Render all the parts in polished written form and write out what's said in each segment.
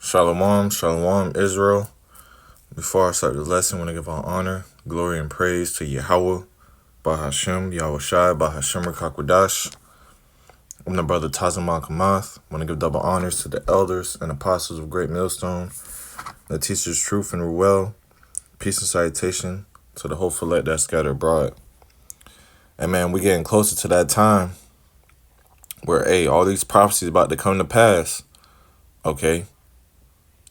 Shalom, shalom, Israel. Before I start the lesson, I want to give all honor, glory, and praise to Yahweh, Bahashem, Yahweh Shai, Bahashem Rakakwadash. I'm the brother Tazaman Kamath. I want to give double honors to the elders and apostles of Great Millstone, that teaches truth and well. Peace and salutation to the whole fillet that's scattered abroad. And man, we're getting closer to that time where, all these prophecies about to come to pass, okay?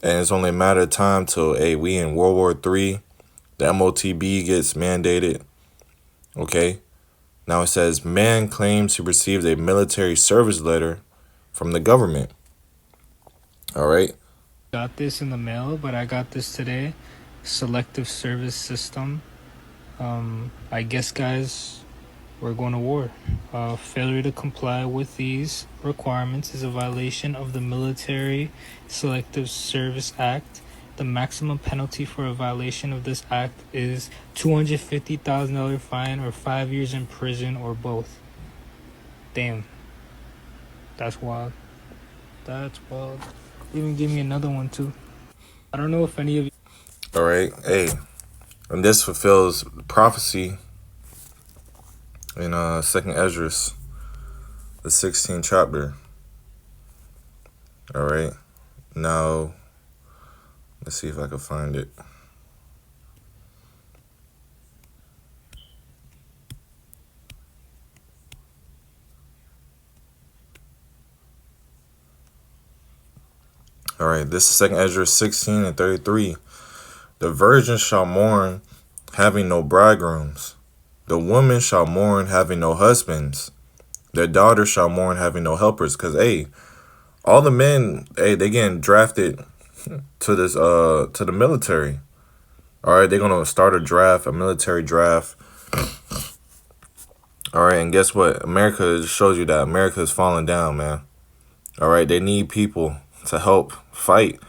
And it's only a matter of time till, we in World War III, the MOTB gets mandated, okay? Now it says, man claims he received a military service letter from the government, all right? Got this in the mail, but I got this today. Selective service system. I guess, guys, we're going to war. Failure to comply with these requirements is a violation of the Military Selective Service Act. The maximum penalty for a violation of this act is $250,000 fine or 5 years in prison or both. Damn. That's wild. That's wild. Even give me another one, too. I don't know if any of you... All right, and this fulfills prophecy in 2nd Esdras, the 16th chapter. All right, now let's see if I can find it. All right, this is 2nd Esdras 16 and 33. The virgin shall mourn, having no bridegrooms. The woman shall mourn, having no husbands. Their daughter shall mourn, having no helpers. Because, all the men, they getting drafted to this, to the military. All right, they're going to start a military draft. All right, and guess what? America just shows you that America is falling down, man. All right, they need people to help fight.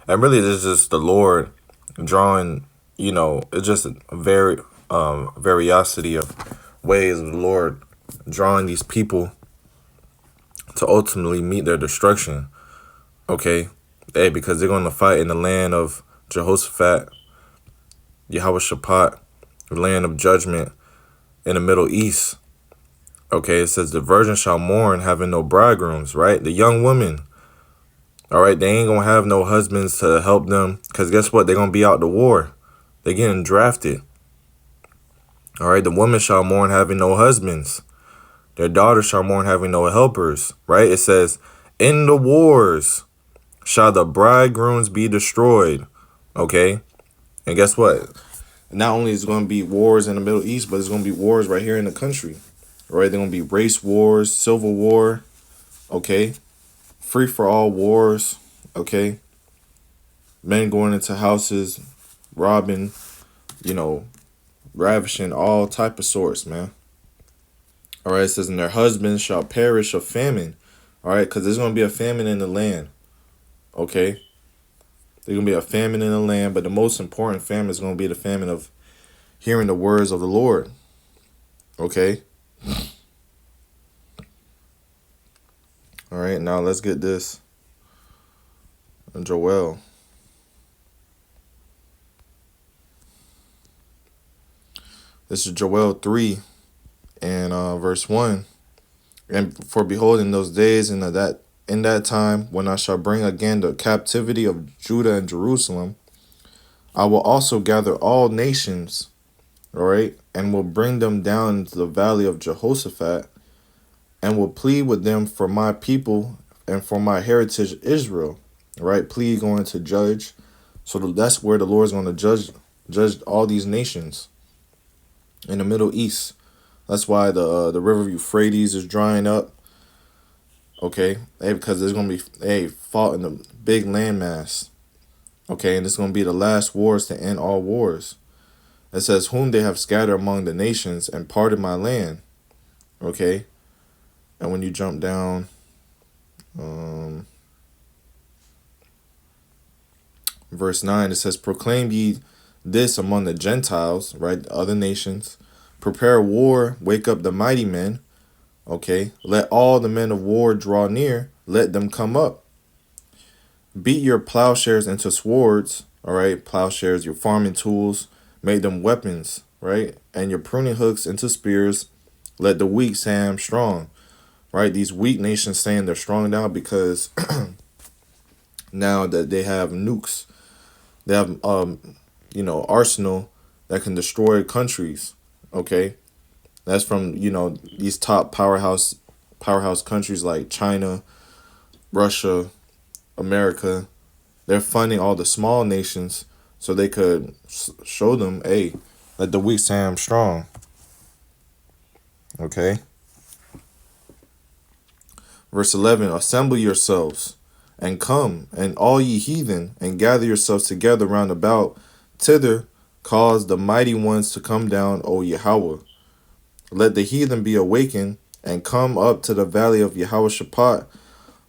And really, this is just the Lord drawing, it's just a very variosity of ways of the Lord drawing these people to ultimately meet their destruction. Okay, because they're going to fight in the land of Jehoshaphat, Yahweh Shaphat, the land of judgment in the Middle East. Okay, it says the virgin shall mourn, having no bridegrooms, right? The young women, all right, they ain't going to have no husbands to help them, because guess what? They're going to be out the war. They're getting drafted. All right, the woman shall mourn, having no husbands. Their daughter shall mourn, having no helpers, right? It says, in the wars shall the bridegrooms be destroyed, okay? And guess what? Not only is it going to be wars in the Middle East, but it's going to be wars right here in the country, right? They're going to be race wars, civil war, okay? Free-for-all wars, okay? Men going into houses, robbing, ravishing all type of sorts, man. All right, it says, and their husbands shall perish of famine. All right, because there's going to be a famine in the land, okay? There's going to be a famine in the land, but the most important famine is going to be the famine of hearing the words of the Lord, okay? All right, now let's get this. Joel. This is Joel 3 and verse 1. And for behold, in those days, in that time, when I shall bring again the captivity of Judah and Jerusalem, I will also gather all nations, all right, and will bring them down into the valley of Jehoshaphat, and will plead with them for my people and for my heritage Israel, all right? Plead going to judge. So that's where the Lord's going to judge all these nations in the Middle East. That's why the river Euphrates is drying up, okay? Because there's going to be fought in the big landmass, okay? And it's going to be the last wars to end all wars. It says, whom they have scattered among the nations and parted my land, okay? And when you jump down, verse 9, it says, proclaim ye this among the Gentiles, right? Other nations. Prepare war, wake up the mighty men, okay? Let all the men of war draw near, let them come up. Beat your plowshares into swords, all right? Plowshares, your farming tools, made them weapons, right? And your pruning hooks into spears. Let the weak say I'm strong, right? These weak nations saying they're strong now because now that they have nukes, they have arsenal that can destroy countries. Okay, that's from these top powerhouse countries like China, Russia, America. They're funding all the small nations so they could show them, hey, let the weak say I'm strong. Okay. Verse 11, assemble yourselves and come, and all ye heathen, and gather yourselves together round about. Thither cause the mighty ones to come down, O Yahweh. Let the heathen be awakened, and come up to the valley of Yahweh Shaphat,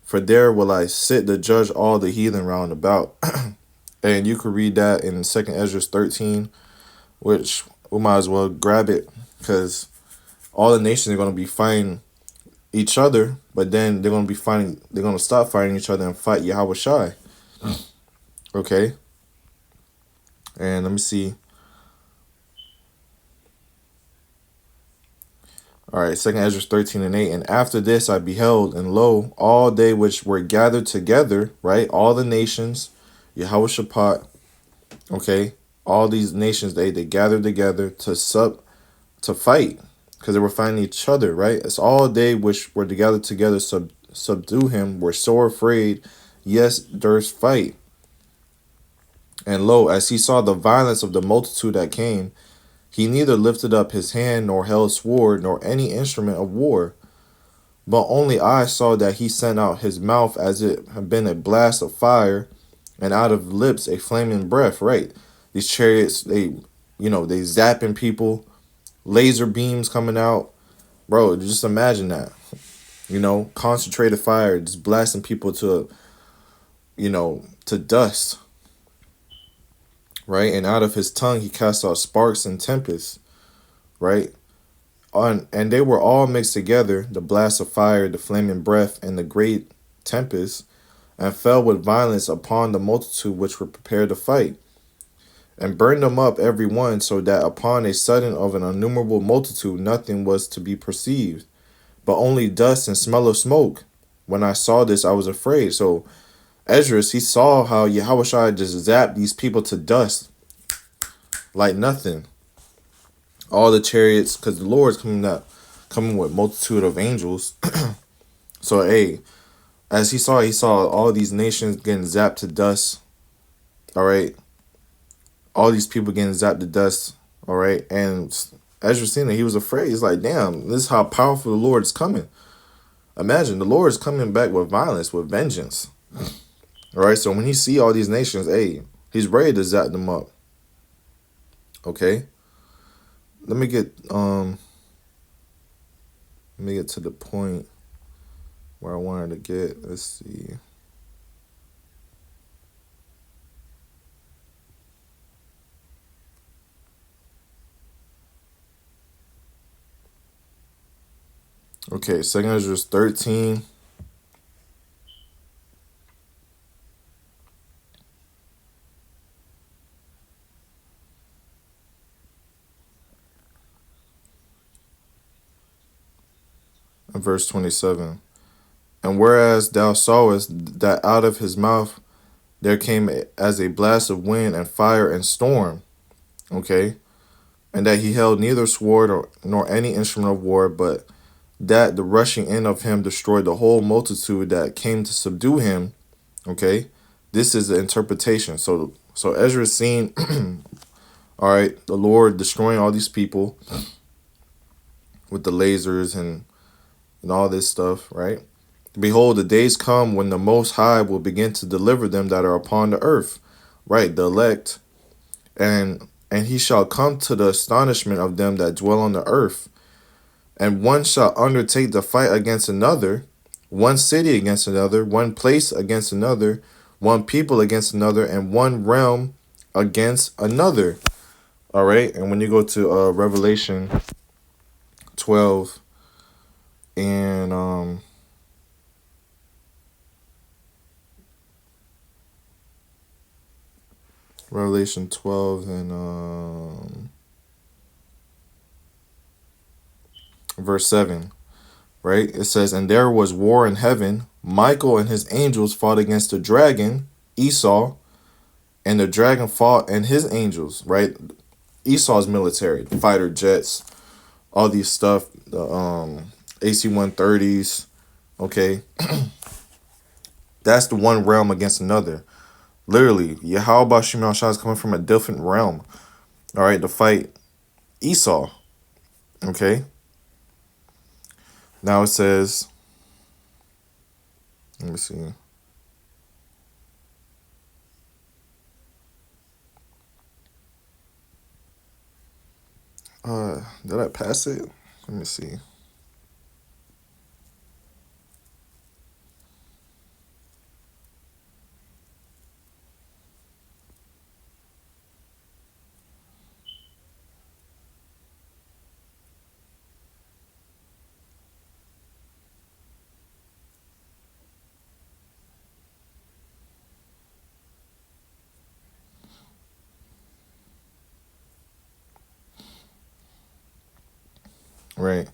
for there will I sit to judge all the heathen round about. And you could read that in 2nd Ezra 13, which we might as well grab it, because all the nations are going to be fighting each other, but then they're gonna stop fighting each other and fight Yahweh Shai. Okay. And let me see. All right, 2nd Ezra 13 and 8. And after this I beheld, and lo, all they which were gathered together, right? All the nations, Yahweh Shaphat, okay, all these nations they gathered together to fight, because they were fighting each other, right? It's all they which were gathered together subdue him, were sore afraid, yes, durst fight. And lo, as he saw the violence of the multitude that came, he neither lifted up his hand, nor held sword, nor any instrument of war. But only I saw that he sent out his mouth as it had been a blast of fire, and out of lips a flaming breath, right? These chariots, they zapping people, laser beams coming out. Bro, just imagine that. Concentrated fire, just blasting people to dust. Right? And out of his tongue he cast out sparks and tempests, right? And they were all mixed together, the blast of fire, the flaming breath, and the great tempest, and fell with violence upon the multitude which were prepared to fight, and burned them up every one, so that upon a sudden of an innumerable multitude nothing was to be perceived, but only dust and smell of smoke. When I saw this, I was afraid. So Esdras, he saw how Yahweh Shai just zapped these people to dust like nothing. All the chariots, because the Lord's coming with multitude of angels. So hey, as he saw all these nations getting zapped to dust. All right, all these people getting zapped to dust. All right, and Ezra seen it, he was afraid. He's like, damn, this is how powerful the Lord is coming. Imagine the Lord is coming back with violence, with vengeance. All right, so when he see all these nations, hey, he's ready to zap them up. Okay. Let me get to the point where I wanted to get. Let's see. Okay, 2nd Ezra 13. And verse 27. And whereas thou sawest that out of his mouth there came as a blast of wind and fire and storm, okay, and that he held neither sword nor any instrument of war, but that the rushing in of him destroyed the whole multitude that came to subdue him, okay, this is the interpretation. So Ezra's seen, all right, the Lord destroying all these people with the lasers and all this stuff, right? Behold, the days come when the Most High will begin to deliver them that are upon the earth, right? The elect, and he shall come to the astonishment of them that dwell on the earth, and one shall undertake to fight against another, one city against another, one place against another, one people against another, and one realm against another. All right, and when you go to Revelation 12 and Revelation 12 and verse 7, right? It says, "And there was war in heaven. Michael and his angels fought against the dragon, Esau, and the dragon fought and his angels," right? Esau's military, fighter jets, all these stuff, the AC-130s, okay? That's the one realm against another. Literally, Yahweh Shema Shah is coming from a different realm, all right, to fight Esau, okay? Now it says, let me see. Did I pass it? Let me see. Right.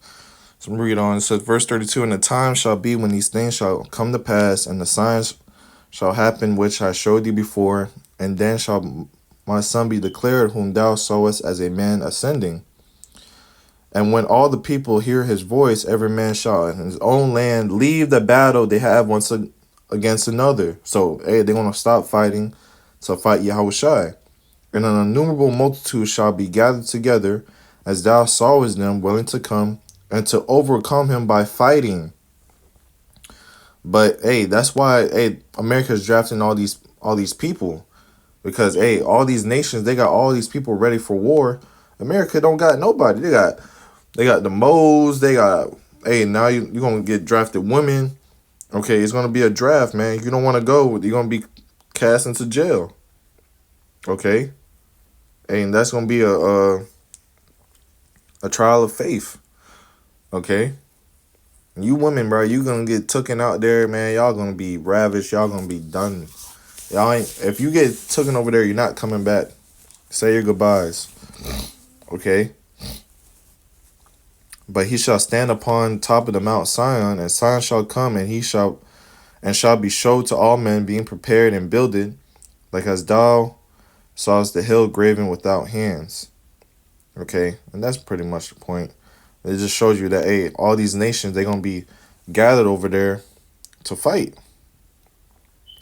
So I'm read on. It says, verse 32, "And the time shall be when these things shall come to pass, and the signs shall happen which I showed thee before, and then shall my son be declared, whom thou sawest as a man ascending. And when all the people hear his voice, every man shall in his own land leave the battle they have against another." So, hey, they're going to stop fighting to fight Yahushai. "And an innumerable multitude shall be gathered together, as thou sawest them willing to come, and to overcome him by fighting." But hey, that's why America's drafting all these people, because hey, all these nations, they got all these people ready for war. America don't got nobody. They got the moles. They got, hey, now you're gonna get drafted women. Okay, it's gonna be a draft, man. You don't want to go, you're gonna be cast into jail. Okay, and that's gonna be a trial of faith. Okay, you women, bro, you gonna get taken out there, man. Y'all gonna be ravished. Y'all gonna be done. Y'all ain't. If you get taken over there, you're not coming back. Say your goodbyes. Okay. "But he shall stand upon top of the Mount Sion, and Sion shall come, and he shall be showed to all men, being prepared and builded, like as thou sawest the hill graven without hands." Okay, and that's pretty much the point. It just shows you that hey, all these nations, they're gonna be gathered over there to fight.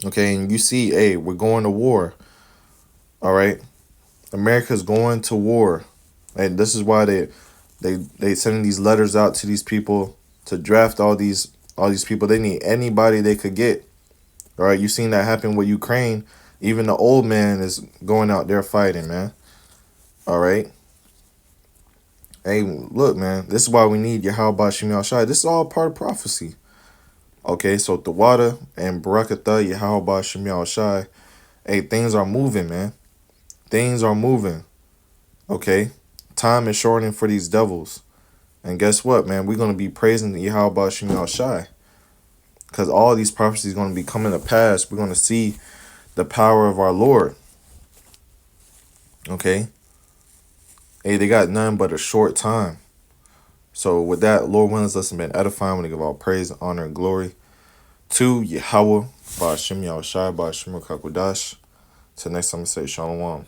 Okay, and you see, hey, we're going to war. All right, America's going to war, and this is why they sending these letters out to these people to draft all these people. They need anybody they could get. All right, you seen that happen with Ukraine. Even the old man is going out there fighting, man. All right. Hey, look, man. This is why we need Yahweh Shem Shai. This is all part of prophecy. Okay, so the water and Barakatha Yahweh Shem Shai. Hey, things are moving, man. Things are moving. Okay, time is shortening for these devils. And guess what, man? We're gonna be praising the Yahweh Shem Shai, because all these prophecies are gonna be coming to pass. We're gonna see the power of our Lord. Okay. Hey, they got none but a short time. So with that, Lord willing, let's been edifying. I want to give all praise, honor, and glory to Yahweh, Ba'ashem Yahushai, Ba'ashem Kakwadash. Till next time, I say Shalom.